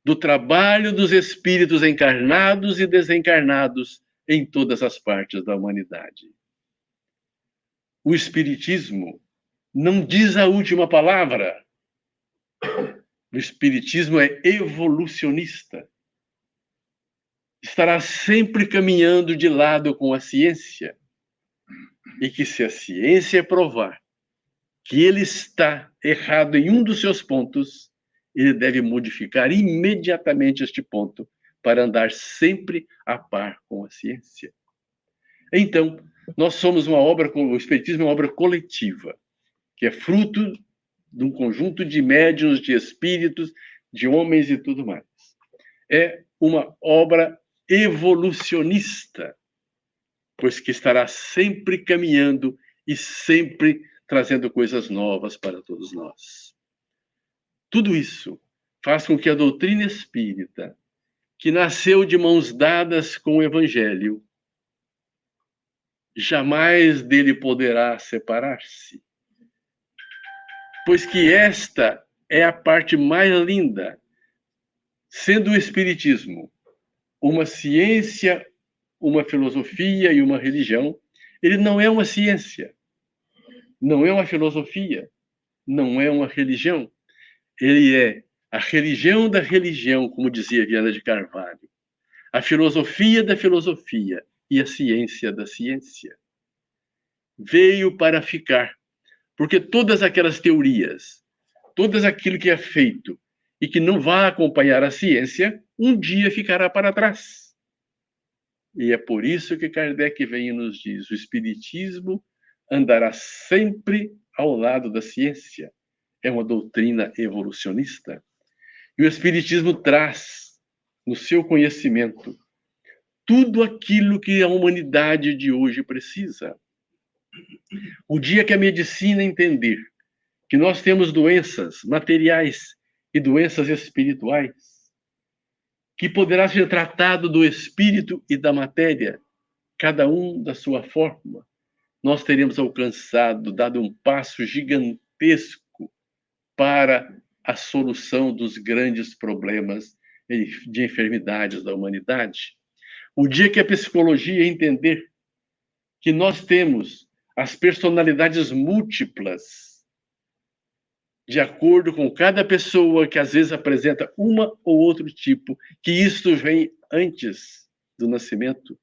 do trabalho dos espíritos encarnados e desencarnados em todas as partes da humanidade. O Espiritismo não diz a última palavra. O Espiritismo é evolucionista. Estará sempre caminhando de lado com a ciência. E que, se a ciência provar que ele está errado em um dos seus pontos, ele deve modificar imediatamente este ponto para andar sempre a par com a ciência. Então, nós somos o Espiritismo é uma obra coletiva, que é fruto de um conjunto de médiuns, de espíritos, de homens e tudo mais. É uma obra evolucionista, pois que estará sempre caminhando e sempre trazendo coisas novas para todos nós. Tudo isso faz com que a doutrina espírita, que nasceu de mãos dadas com o Evangelho, jamais dele poderá separar-se. Pois que esta é a parte mais linda, sendo o Espiritismo uma ciência, uma filosofia e uma religião, ele não é uma ciência, não é uma filosofia, não é uma religião. Ele é a religião da religião, como dizia Viana de Carvalho, a filosofia da filosofia e a ciência da ciência. Veio para ficar, porque todas aquelas teorias, todas aquilo que é feito e que não vai acompanhar a ciência, um dia ficará para trás. E é por isso que Kardec vem e nos diz: o Espiritismo andará sempre ao lado da ciência. É uma doutrina evolucionista. E o Espiritismo traz, no seu conhecimento, tudo aquilo que a humanidade de hoje precisa. O dia que a medicina entender que nós temos doenças materiais e doenças espirituais, que poderá ser tratado do espírito e da matéria, cada um da sua forma, nós teremos alcançado, dado um passo gigantesco para a solução dos grandes problemas de enfermidades da humanidade. O dia que a psicologia entender que nós temos as personalidades múltiplas, de acordo com cada pessoa, que às vezes apresenta uma ou outro tipo, que isto vem antes do nascimento,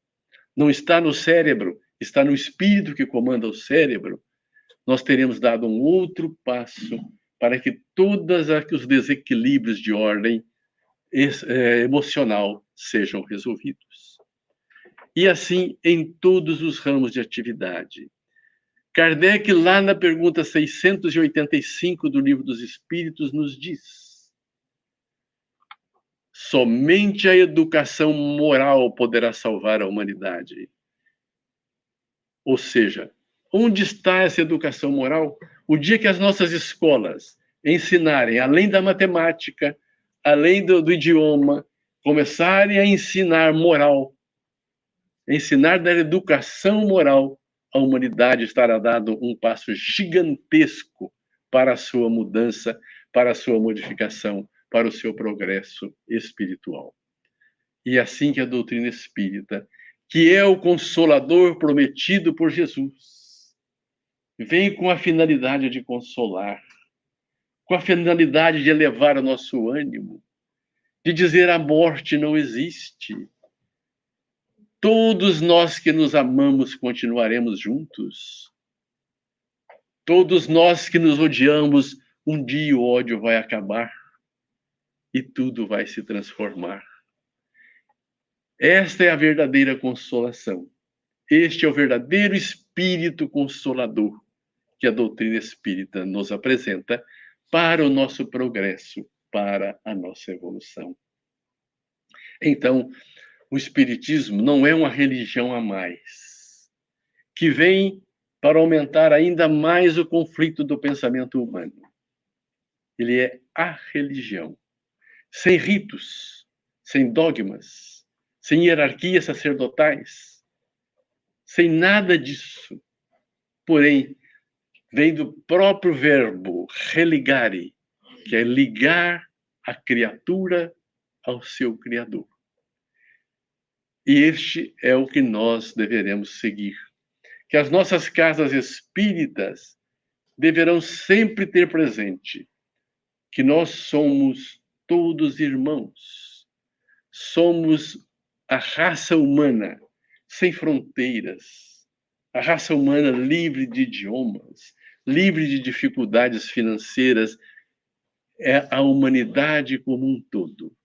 não está no cérebro, está no espírito que comanda o cérebro, nós teremos dado um outro passo para que todos os desequilíbrios de ordem emocional sejam resolvidos. E assim em todos os ramos de atividade. Kardec, lá na pergunta 685 do Livro dos Espíritos, nos diz: somente a educação moral poderá salvar a humanidade. Ou seja, onde está essa educação moral? O dia que as nossas escolas ensinarem, além da matemática, além do idioma, começarem a ensinar moral, ensinar da educação moral, a humanidade estará dando um passo gigantesco para a sua mudança, para a sua modificação, para o seu progresso espiritual. E assim que a doutrina espírita, que é o consolador prometido por Jesus, vem com a finalidade de consolar, com a finalidade de elevar o nosso ânimo, de dizer: a morte não existe. Todos nós que nos amamos continuaremos juntos. Todos nós que nos odiamos, um dia o ódio vai acabar e tudo vai se transformar. Esta é a verdadeira consolação. Este é o verdadeiro espírito consolador que a doutrina espírita nos apresenta para o nosso progresso, para a nossa evolução. Então, o Espiritismo não é uma religião a mais, que vem para aumentar ainda mais o conflito do pensamento humano. Ele é a religião, sem ritos, sem dogmas, sem hierarquias sacerdotais, sem nada disso. Porém, vem do próprio verbo religare, que é ligar a criatura ao seu Criador. E este é o que nós deveremos seguir. Que as nossas casas espíritas deverão sempre ter presente que nós somos todos irmãos. Somos a raça humana sem fronteiras. A raça humana livre de idiomas, livre de dificuldades financeiras. É a humanidade como um todo.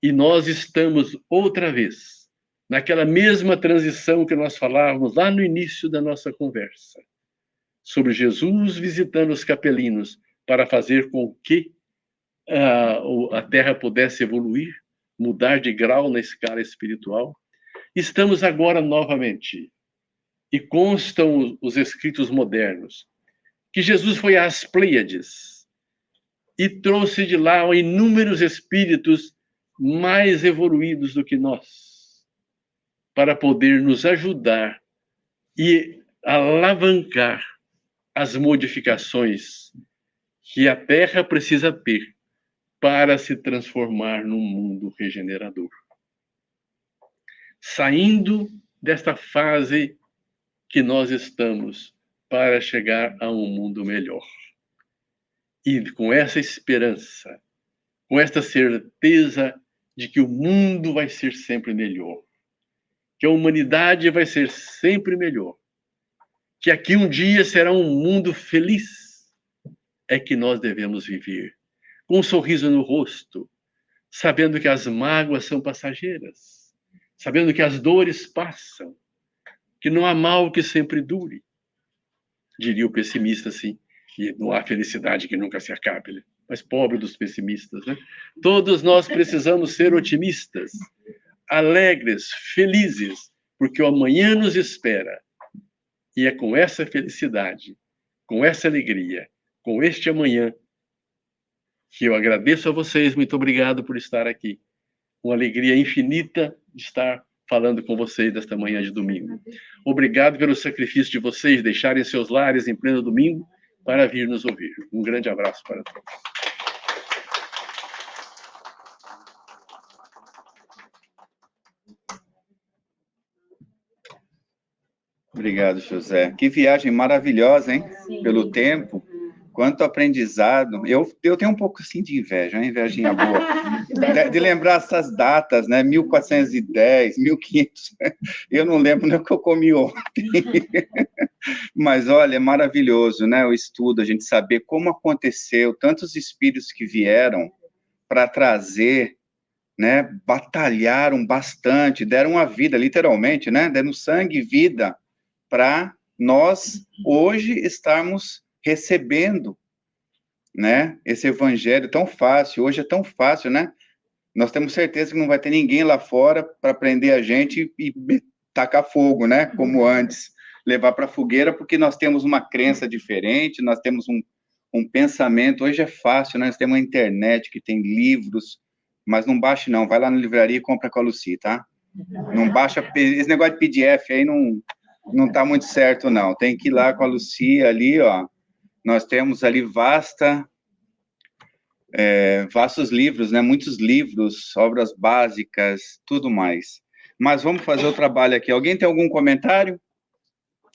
E nós estamos outra vez naquela mesma transição que nós falávamos lá no início da nossa conversa, sobre Jesus visitando os capelinos para fazer com que a Terra pudesse evoluir, mudar de grau na escala espiritual. Estamos agora novamente, e constam os escritos modernos, que Jesus foi às Pleiades e trouxe de lá inúmeros espíritos mais evoluídos do que nós, para poder nos ajudar e alavancar as modificações que a Terra precisa ter para se transformar num mundo regenerador. Saindo desta fase que nós estamos para chegar a um mundo melhor. E com essa esperança, com esta certeza de que o mundo vai ser sempre melhor, que a humanidade vai ser sempre melhor, que aqui um dia será um mundo feliz, é que nós devemos viver, com um sorriso no rosto, sabendo que as mágoas são passageiras, sabendo que as dores passam, que não há mal que sempre dure. Diria o pessimista assim, que não há felicidade que nunca se acabe, mas pobre dos pessimistas, né? Todos nós precisamos ser otimistas, alegres, felizes, porque o amanhã nos espera. E é com essa felicidade, com essa alegria, com este amanhã, que eu agradeço a vocês. Muito obrigado por estar aqui. Uma alegria infinita de estar falando com vocês desta manhã de domingo. Obrigado pelo sacrifício de vocês deixarem seus lares em pleno domingo para vir nos ouvir. Um grande abraço para todos. Obrigado, José. Que viagem maravilhosa, hein? Sim. Pelo tempo. Quanto aprendizado. Eu tenho um pouco assim de inveja, uma invejinha boa. De lembrar essas datas, né? 1410, 1500. Eu não lembro nem o que eu comi ontem. Mas, olha, é maravilhoso, né? O estudo, a gente saber como aconteceu, tantos espíritos que vieram para trazer, né? Batalharam bastante, deram a vida, literalmente, né? Deram sangue e vida para nós hoje estarmos recebendo, né, esse evangelho tão fácil. Hoje é tão fácil, né? Nós temos certeza que não vai ter ninguém lá fora para prender a gente e tacar fogo, né, como antes, levar para a fogueira, porque nós temos uma crença diferente, nós temos um pensamento. Hoje é fácil, né? Nós temos uma internet que tem livros, mas não baixe não, vai lá na livraria e compra com a Lucy, tá? Não baixa, esse negócio de PDF aí não tá muito certo, não. Tem que ir lá com a Lucia ali, ó. Nós temos ali vastos livros, né? Muitos livros, obras básicas, tudo mais. Mas vamos fazer o trabalho aqui. Alguém tem algum comentário?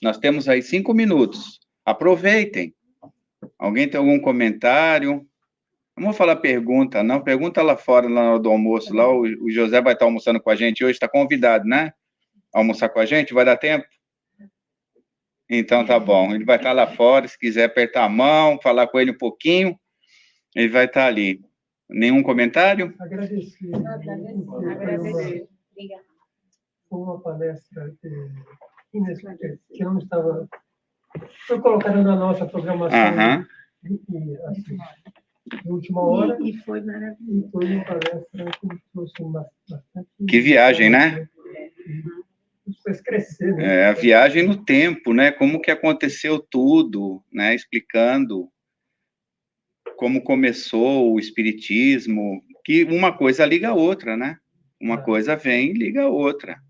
Nós temos aí 5 minutos. Aproveitem. Alguém tem algum comentário? Não vou falar pergunta, não. Pergunta lá fora, lá na hora do almoço. Lá o José vai estar almoçando com a gente hoje, está convidado, né? Almoçar com a gente, vai dar tempo? Então tá bom, ele vai estar lá fora, se quiser apertar a mão, falar com ele um pouquinho, ele vai estar ali. Nenhum comentário? Agradecer. Foi uma palestra que não estava... Foi colocada na nossa programação. Aham. E, assim, de última hora. E foi maravilhoso. E foi uma palestra que trouxe bastante... Que viagem, né? Nos fez crescer, né? A viagem no tempo, né? Como que aconteceu tudo, né? Explicando como começou o espiritismo, que uma coisa liga a outra, né? Uma coisa vem e liga a outra.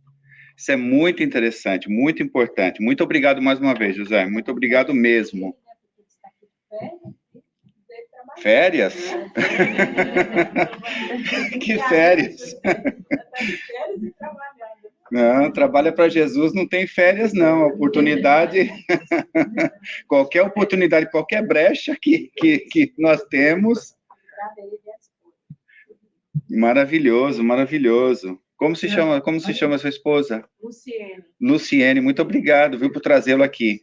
Isso é muito interessante, muito importante. Muito obrigado mais uma vez, José. Muito obrigado mesmo. Férias? Que férias? Não, trabalha para Jesus, não tem férias, não. Oportunidade, qualquer oportunidade, qualquer brecha que nós temos. Maravilhoso, maravilhoso. Como se chama a sua esposa? Luciene. Luciene, muito obrigado, viu, por trazê-lo aqui.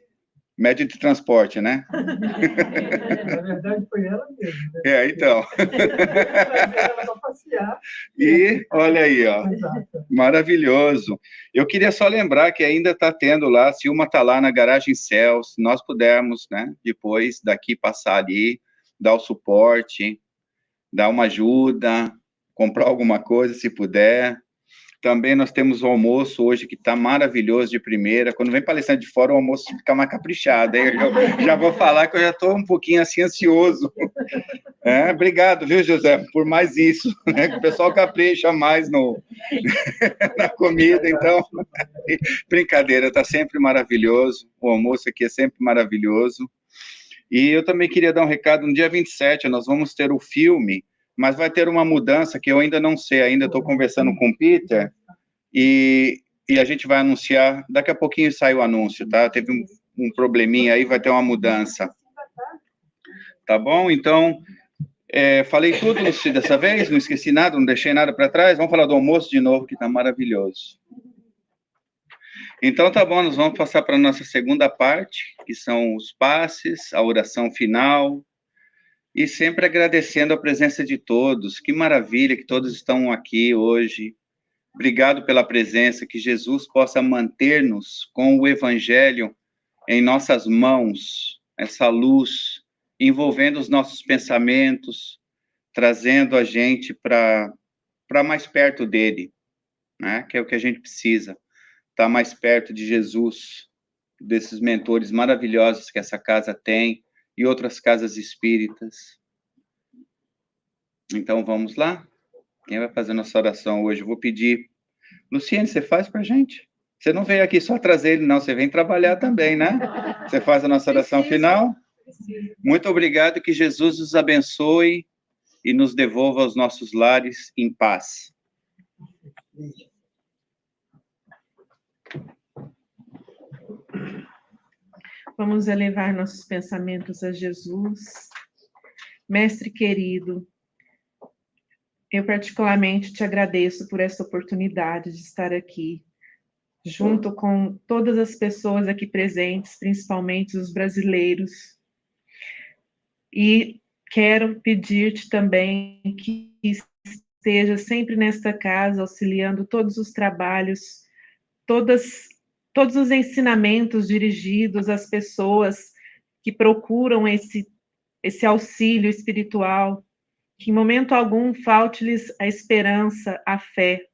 Médio de transporte, né? Na verdade, foi ela mesma. Né? Então. Ela para passear. E, olha aí, ó. Exato. Maravilhoso. Eu queria só lembrar que ainda está tendo lá, a Silma está lá na Garagem Céu, se nós pudermos, né, depois daqui passar ali, dar o suporte, dar uma ajuda, comprar alguma coisa, se puder. Também nós temos o almoço hoje, que está maravilhoso de primeira. Quando vem palestrante de fora, o almoço fica mais caprichado. Aí eu já vou falar que eu já estou um pouquinho assim ansioso. Obrigado, viu, José, por mais isso. Né? Que o pessoal capricha mais na comida. Então, brincadeira, está sempre maravilhoso. O almoço aqui é sempre maravilhoso. E eu também queria dar um recado. No dia 27, nós vamos ter o filme, mas vai ter uma mudança que eu ainda não sei, ainda estou conversando com o Peter, e a gente vai anunciar, daqui a pouquinho sai o anúncio, tá? Teve um probleminha aí, vai ter uma mudança. Tá bom? Então, falei tudo dessa vez, não esqueci nada, não deixei nada para trás. Vamos falar do almoço de novo, que está maravilhoso. Então, tá bom, nós vamos passar para a nossa segunda parte, que são os passes, a oração final, e sempre agradecendo a presença de todos. Que maravilha que todos estão aqui hoje. Obrigado pela presença, que Jesus possa manter-nos com o Evangelho em nossas mãos, essa luz, envolvendo os nossos pensamentos, trazendo a gente para mais perto dele, né? Que é o que a gente precisa, estar mais perto de Jesus, desses mentores maravilhosos que essa casa tem e outras casas espíritas. Então, vamos lá? Quem vai fazer nossa oração hoje? Eu vou pedir. Luciene, você faz para a gente? Você não veio aqui só trazer ele, não. Você vem trabalhar também, né? Você faz a nossa oração final? Muito obrigado, que Jesus nos abençoe e nos devolva aos nossos lares em paz. Vamos elevar nossos pensamentos a Jesus. Mestre querido, eu particularmente te agradeço por essa oportunidade de estar aqui, junto com todas as pessoas aqui presentes, principalmente os brasileiros. E quero pedir-te também que esteja sempre nesta casa, auxiliando todos os trabalhos, todos os ensinamentos dirigidos às pessoas que procuram esse auxílio espiritual, que em momento algum falte-lhes a esperança, a fé,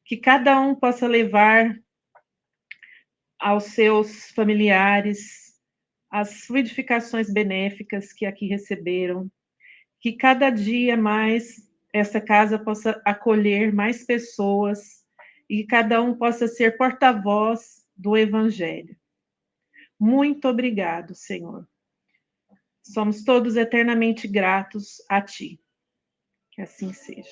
que cada um possa levar aos seus familiares as fluidificações benéficas que aqui receberam, que cada dia mais essa casa possa acolher mais pessoas e cada um possa ser porta-voz do Evangelho. Muito obrigado, Senhor. Somos todos eternamente gratos a Ti. Que assim seja.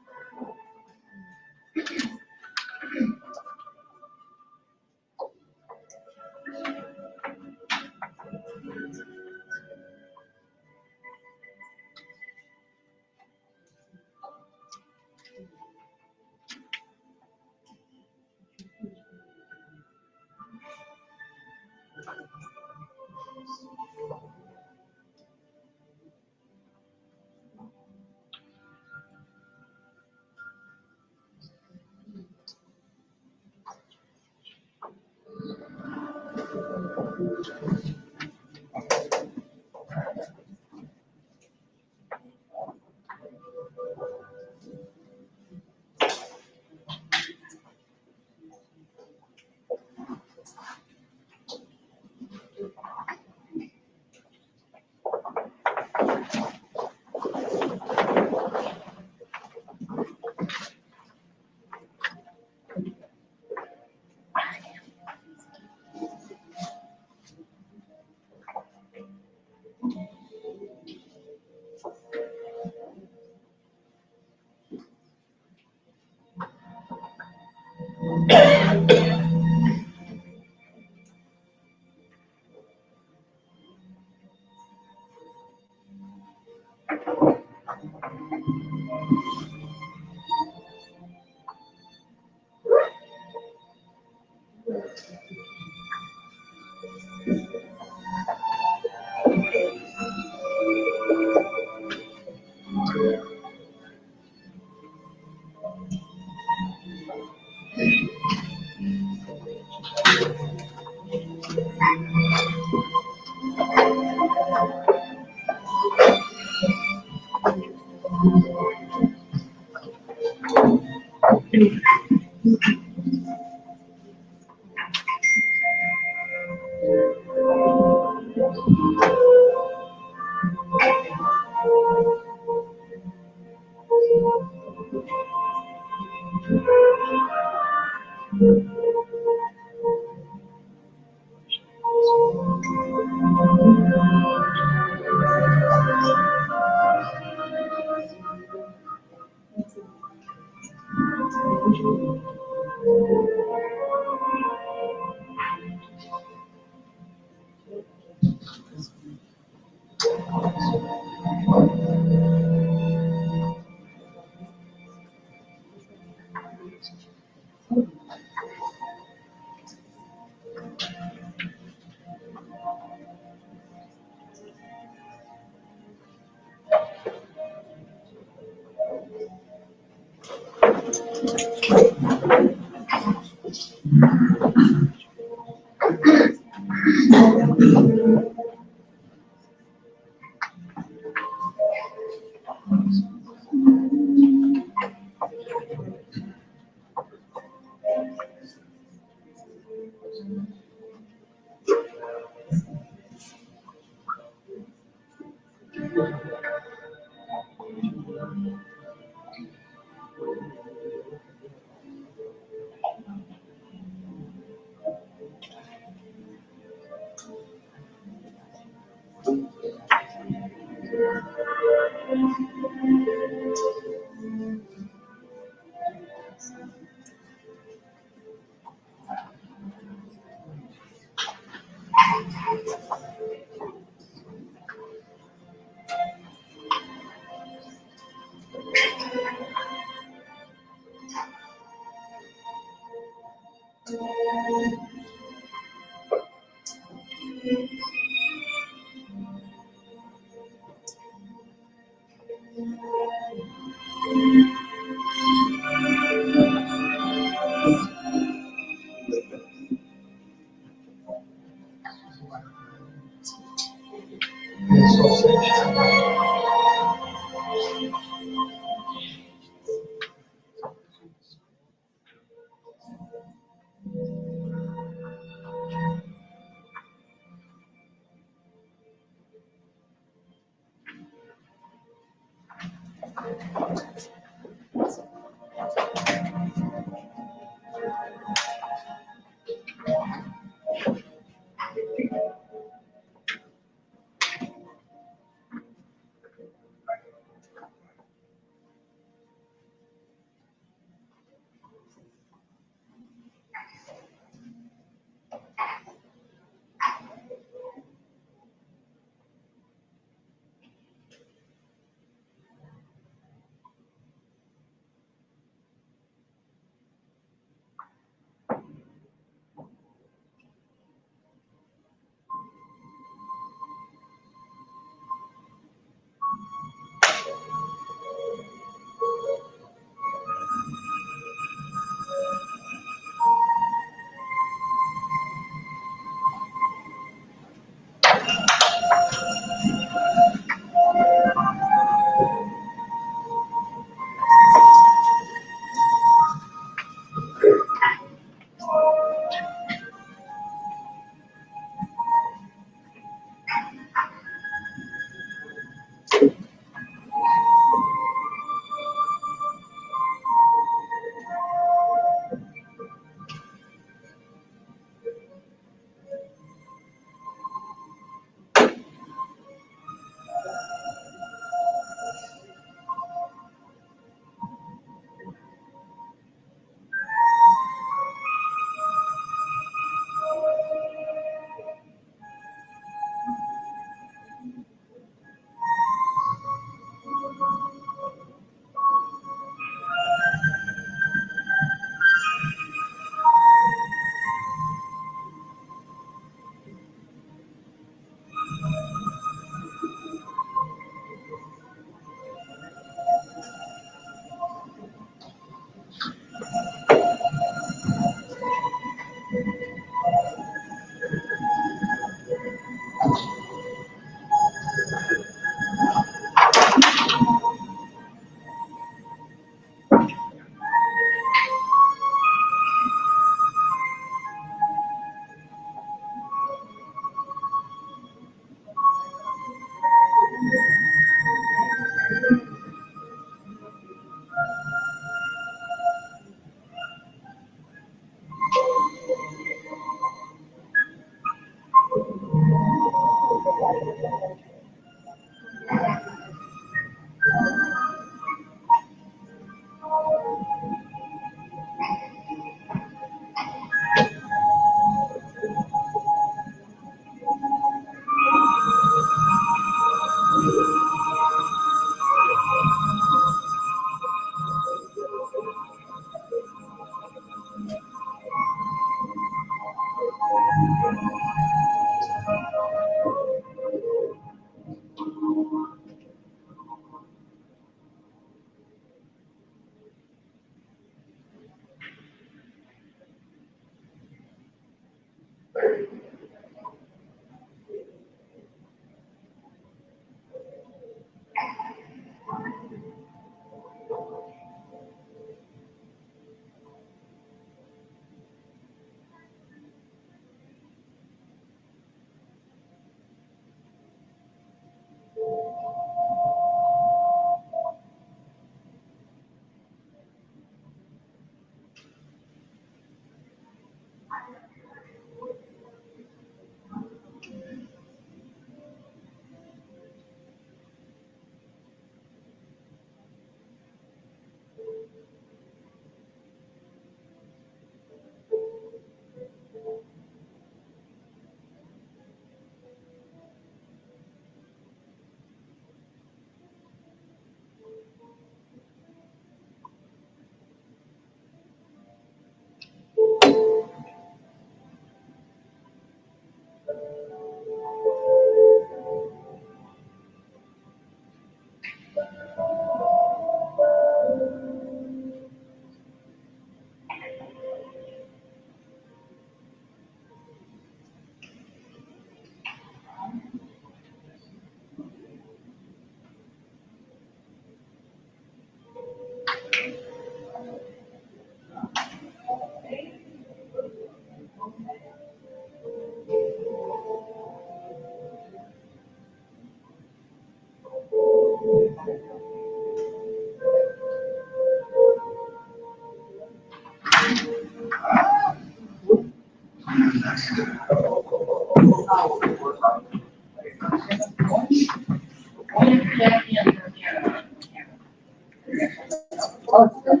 Nossa.